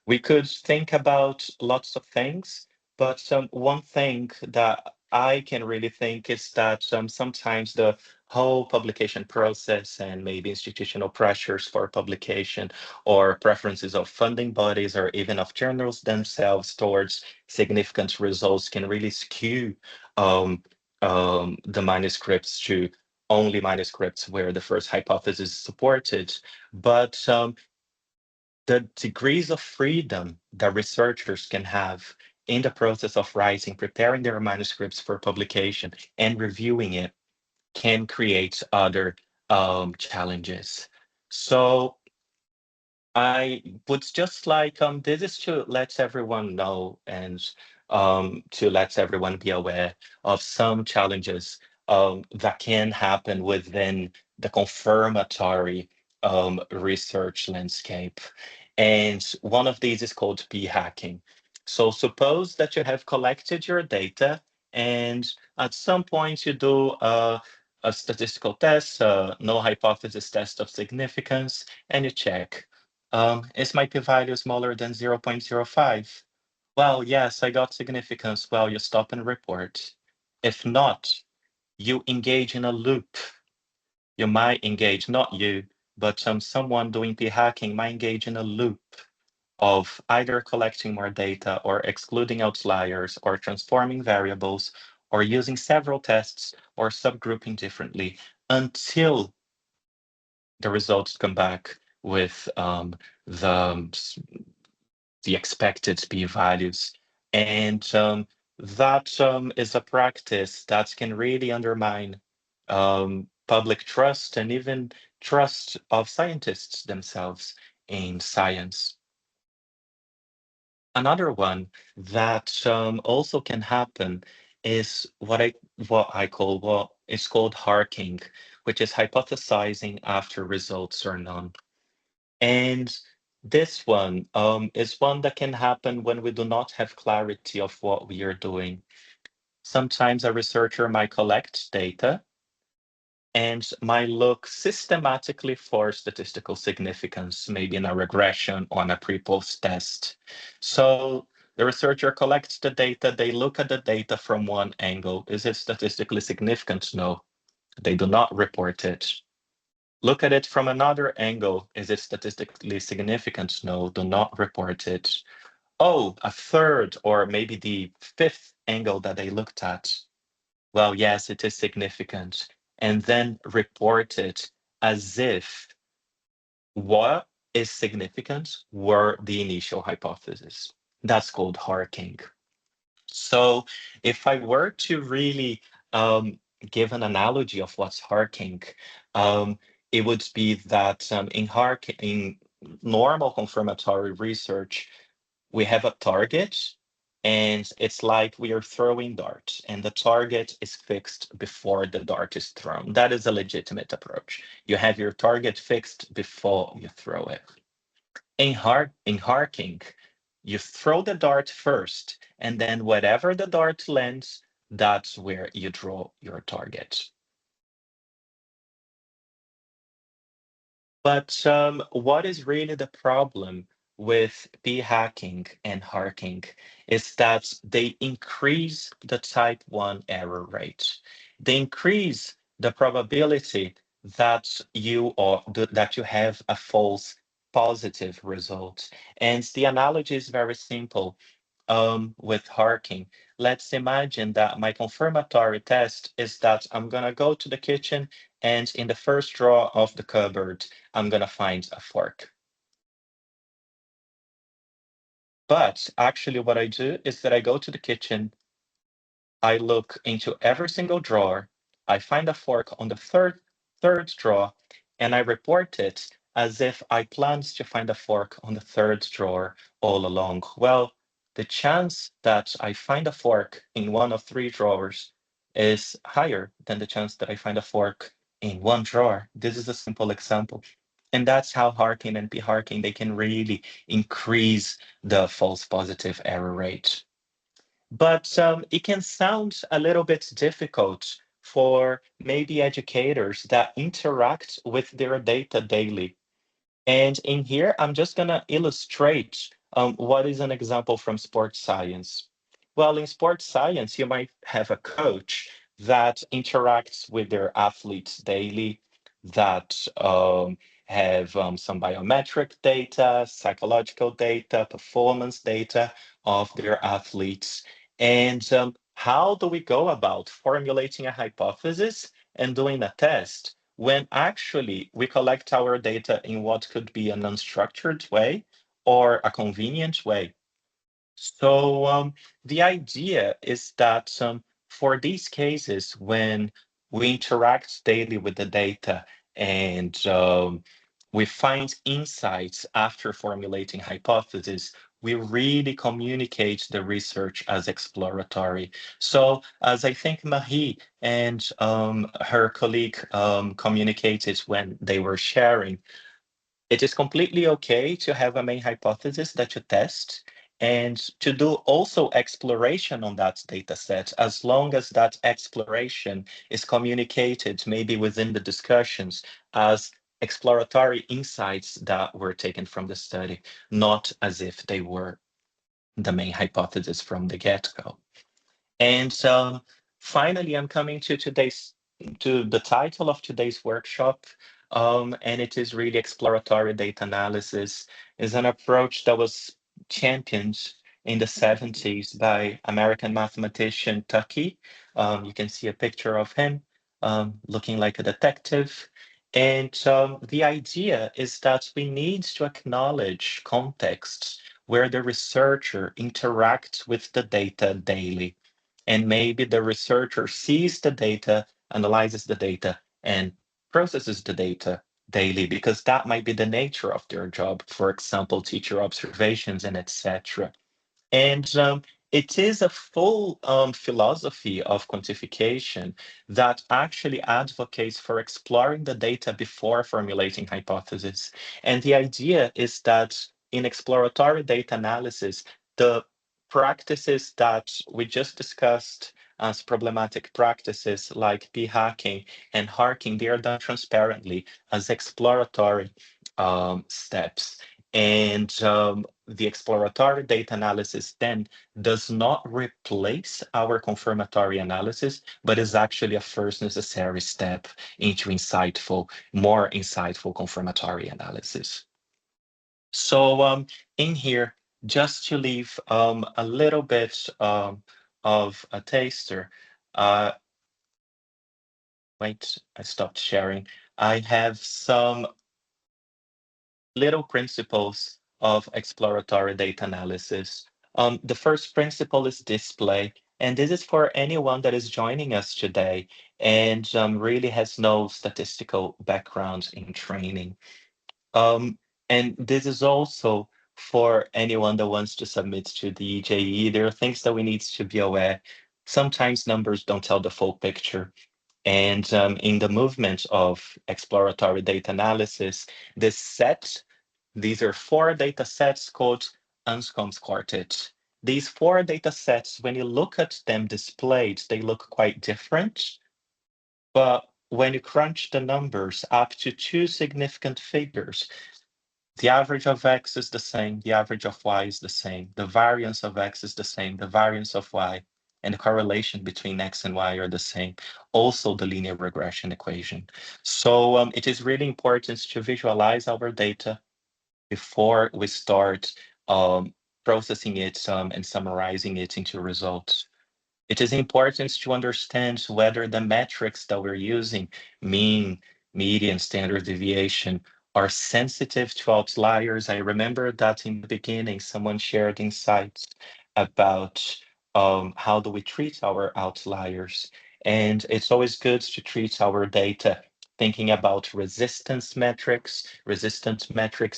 [SPEAKER 1] We could think about lots of things, But one thing that I can really think is that sometimes the whole publication process and maybe institutional pressures for publication or preferences of funding bodies or even of journals themselves towards significant results can really skew um, the manuscripts to only manuscripts where the first hypothesis is supported. But the degrees of freedom that researchers can have in the process of writing, preparing their manuscripts for publication and reviewing it can create other challenges. So I would just like this is to let everyone know and to let everyone be aware of some challenges that can happen within the confirmatory research landscape. And one of these is called p-hacking. So suppose that you have collected your data and at some point you do a statistical test, no hypothesis test of significance, and you check. Is my p-value smaller than 0.05? Well, yes, I got significance. Well, you stop and report. If not, you engage in a loop. You might engage, not you, but someone doing p-hacking might engage in a loop of either collecting more data or excluding outliers or transforming variables or using several tests or subgrouping differently until the results come back with the the expected p-values. And that is a practice that can really undermine public trust and even trust of scientists themselves in science. Another one that also can happen is what is called HARKing, which is hypothesizing after results are known. And this one is one that can happen when we do not have clarity of what we are doing. Sometimes a researcher might collect data and might look systematically for statistical significance, maybe in a regression on a pre-post test. So the researcher collects the data, they look at the data from one angle. Is it statistically significant? No, they do not report it. Look at it from another angle. Is it statistically significant? No, do not report it. Oh, a third or maybe the fifth angle that they looked at. Well, yes, it is significant. And then report it as if what is significant were the initial hypothesis. That's called HARKing. So if I were to really give an analogy of what's HARKing, it would be that in normal confirmatory research, we have a target and it's like we are throwing darts and the target is fixed before the dart is thrown. That is a legitimate approach. You have your target fixed before you throw it. In HARKing, you throw the dart first, and then wherever the dart lands, that's where you draw your target. But what is really the problem with p-hacking and HARKing is that they increase the type 1 error rate. They increase the probability that you have a false positive result. And the analogy is very simple with HARKing. Let's imagine that my confirmatory test is that I'm going to go to the kitchen and in the first drawer of the cupboard, I'm going to find a fork. But actually what I do is that I go to the kitchen, I look into every single drawer, I find a fork on the third drawer, and I report it as if I planned to find a fork on the third drawer all along. Well, the chance that I find a fork in one of three drawers is higher than the chance that I find a fork in one drawer. This is a simple example. And that's how HARKing and p-hacking, they can really increase the false positive error rate. But it can sound a little bit difficult for maybe educators that interact with their data daily. And in here, I'm just going to illustrate what is an example from sports science. Well, in sports science, you might have a coach that interacts with their athletes daily, that have some biometric data, psychological data, performance data of their athletes. And how do we go about formulating a hypothesis and doing a test when actually we collect our data in what could be an unstructured way or a convenient way? So the idea is that for these cases, when we interact daily with the data and we find insights after formulating hypotheses, we really communicate the research as exploratory. So as I think Marie and her colleague communicated when they were sharing, it is completely okay to have a main hypothesis that you test and to do also exploration on that data set, as long as that exploration is communicated maybe within the discussions as exploratory insights that were taken from the study, not as if they were the main hypothesis from the get-go. And finally, I'm coming to the title of today's workshop, and it is really exploratory data analysis. Is an approach that was championed in the 70s by American mathematician Tukey. You can see a picture of him looking like a detective. And the idea is that we need to acknowledge contexts where the researcher interacts with the data daily. And maybe the researcher sees the data, analyzes the data, and processes the data daily, because that might be the nature of their job. For example, teacher observations and etc. And it is a full philosophy of quantification that actually advocates for exploring the data before formulating hypotheses. And the idea is that in exploratory data analysis, the practices that we just discussed as problematic practices like p-hacking and HARKing, they are done transparently as exploratory steps. And the exploratory data analysis then does not replace our confirmatory analysis, but is actually a first necessary step into more insightful confirmatory analysis. So in here, just to leave a little bit of a taster, wait, I stopped sharing. I have some little principles of exploratory data analysis. The first principle is display, and this is for anyone that is joining us today and really has no statistical background in training. And this is also for anyone that wants to submit to the EJE. There are things that we need to be aware. Sometimes numbers don't tell the full picture. And in the movement of exploratory data analysis, these are 4 data sets called Anscombe's quartet. These 4 data sets, when you look at them displayed, they look quite different. But when you crunch the numbers up to 2 significant figures, the average of X is the same, the average of Y is the same, the variance of X is the same, the variance of Y, and the correlation between X and Y are the same. Also the linear regression equation. So it is really important to visualize our data before we start processing it and summarizing it into results. It is important to understand whether the metrics that we're using, mean, median, standard deviation, are sensitive to outliers. I remember that in the beginning, someone shared insights about how do we treat our outliers. And it's always good to treat our data thinking about resistance metrics,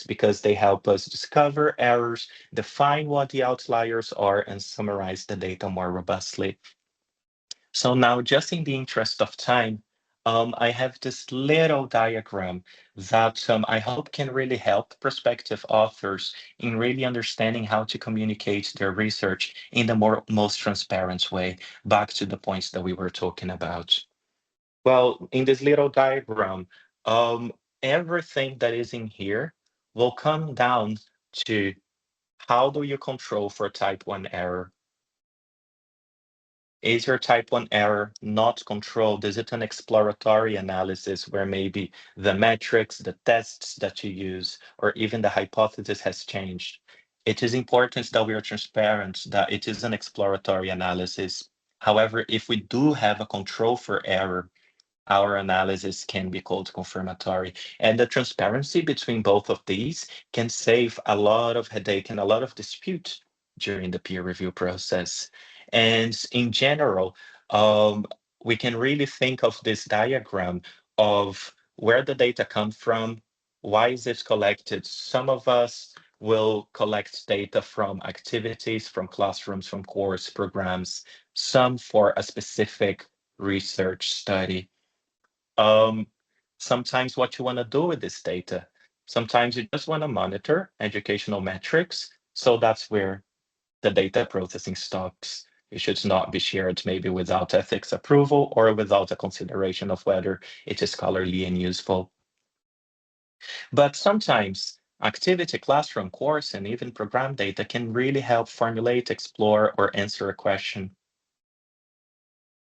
[SPEAKER 1] because they help us discover errors, define what the outliers are, and summarize the data more robustly. So now, just in the interest of time, I have this little diagram that I hope can really help prospective authors in really understanding how to communicate their research in the most transparent way, back to the points that we were talking about. Well, in this little diagram, everything that is in here will come down to how do you control for type 1 error? Is your type 1 error not controlled? Is it an exploratory analysis where maybe the metrics, the tests that you use, or even the hypothesis has changed? It is important that we are transparent that it is an exploratory analysis. However, if we do have a control for error, our analysis can be called confirmatory. And the transparency between both of these can save a lot of headache and a lot of dispute during the peer review process. And in general, we can really think of this diagram of where the data come from, why is it collected. Some of us will collect data from activities, from classrooms, from course programs, some for a specific research study. Sometimes what you want to do with this data. Sometimes you just want to monitor educational metrics. So that's where the data processing stops. It should not be shared maybe without ethics approval or without a consideration of whether it is scholarly and useful. But sometimes activity, classroom, course, and even program data can really help formulate, explore, or answer a question.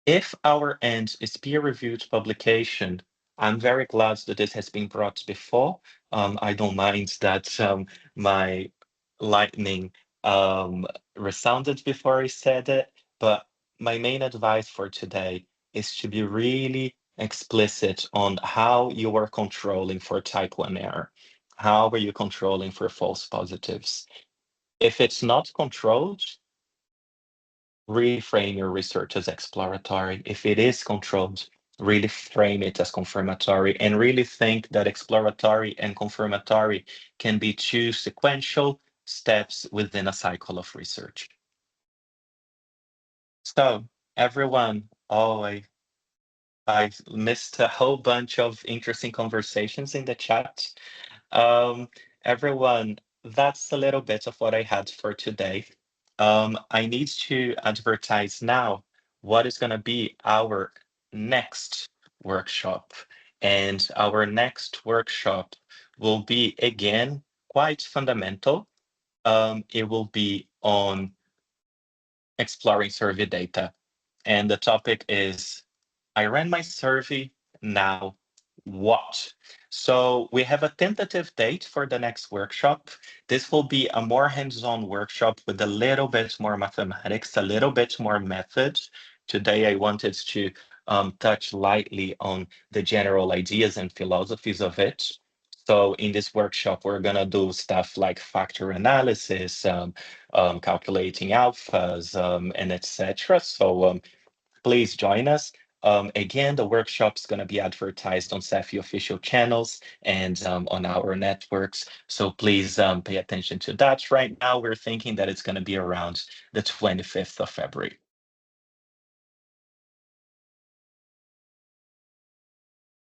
[SPEAKER 1] If our end is peer-reviewed publication, I'm very glad that this has been brought before. I don't mind that my lightning resounded before I said it, but my main advice for today is to be really explicit on how you are controlling for type 1 error. How are you controlling for false positives? If it's not controlled, reframe your research as exploratory. If it is controlled, really frame it as confirmatory and really think that exploratory and confirmatory can be two sequential steps within a cycle of research. So everyone, I missed a whole bunch of interesting conversations in the chat. Everyone, that's a little bit of what I had for today. I need to advertise now what is going to be our next workshop. And our next workshop will be, again, quite fundamental. It will be on exploring survey data. And the topic is, I ran my survey, now what? So we have a tentative date for the next workshop. This will be a more hands-on workshop with a little bit more mathematics, a little bit more method. Today I wanted to touch lightly on the general ideas and philosophies of it. So in this workshop, we're gonna do stuff like factor analysis, calculating alphas, and etc. So please join us. Again, the workshop's going to be advertised on SEFI official channels and on our networks. So please pay attention to that. Right now, we're thinking that it's going to be around the 25th of February.